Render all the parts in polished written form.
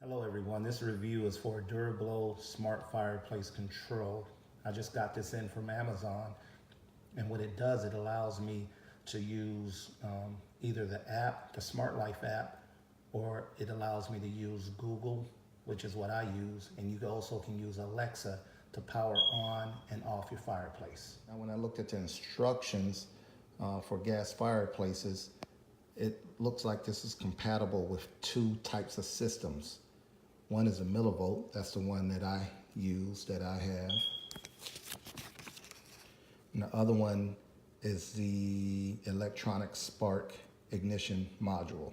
Hello everyone, this review is for Durablow Smart Fireplace Control. I just got this in from Amazon, and what it does, it allows me to use either the app, the Smart Life app, or it allows me to use Google, which is what I use, and you also can use Alexa to power on and off your fireplace. Now when I looked at the instructions for gas fireplaces, it looks like this is compatible with two types of systems. One is a millivolt, that's the one that I use, that I have. And the other one is the electronic spark ignition module.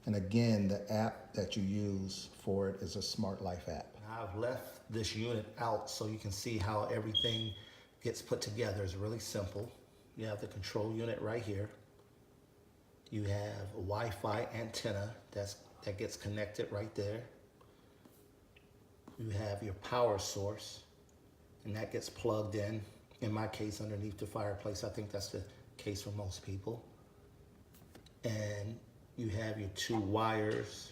And again, the app that you use for it is a Smart Life app. I've left this unit out so you can see how everything gets put together. It's really simple. You have the control unit right here. You have a Wi-Fi antenna that gets connected right there. You have your power source, and that gets plugged in my case, underneath the fireplace. I think that's the case for most people. And you have your two wires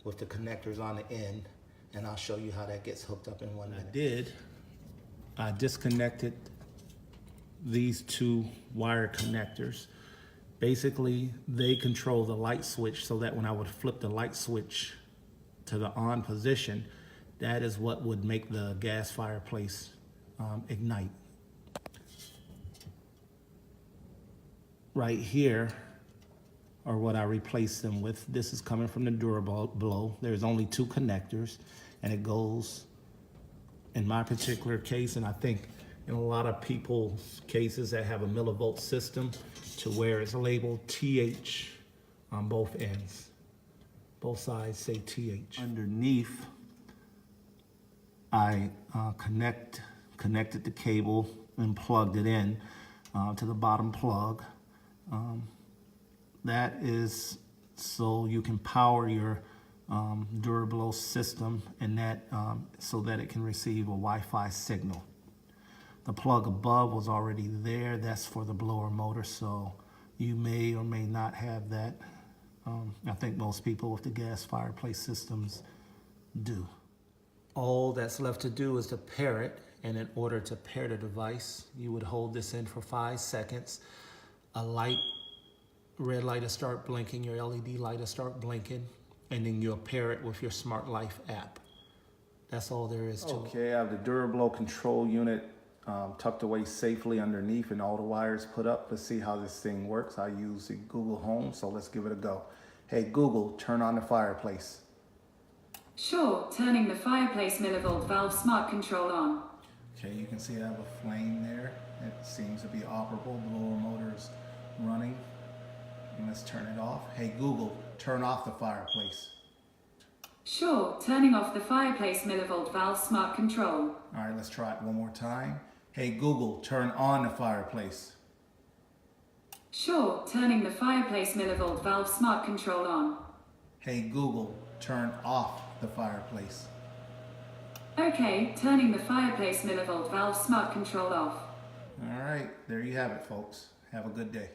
with the connectors on the end, and I'll show you how that gets hooked up in 1 minute. I disconnected these two wire connectors. Basically, they control the light switch, so that when I would flip the light switch to the on position, that is what would make the gas fireplace ignite. Right here are what I replaced them with. This is coming from the Durablow. There's only two connectors, and it goes, in my particular case, and I think in a lot of people's cases that have a millivolt system, to where it's labeled TH on both ends. Both sides say TH. Underneath, I connected the cable and plugged it in to the bottom plug. That is so you can power your Durablow system, and that so that it can receive a Wi-Fi signal. The plug above was already there. That's for the blower motor, so you may or may not have that. I think most people with the gas fireplace systems do. All that's left to do is to pair it, and in order to pair the device, you would hold this in for 5 seconds. A red light will start blinking, your LED light will start blinking, and then you'll pair it with your Smart Life app. That's all there is to it. Okay, I have the Durablow control unit tucked away safely underneath, and all the wires put up. Let's see how this thing works. I use the Google Home, so let's give it a go. Hey Google, turn on the fireplace. Sure, turning the fireplace millivolt valve smart control on. Okay, you can see I have a flame there. It seems to be operable. Blower motor's running. And let's turn it off. Hey Google, turn off the fireplace. Sure, turning off the fireplace millivolt valve smart control. All right, let's try it one more time. Hey Google, turn on the fireplace. Sure, turning the fireplace millivolt valve smart control on. Hey Google, turn off the fireplace. Okay, turning the fireplace millivolt valve smart control off. All right, there you have it, folks. Have a good day.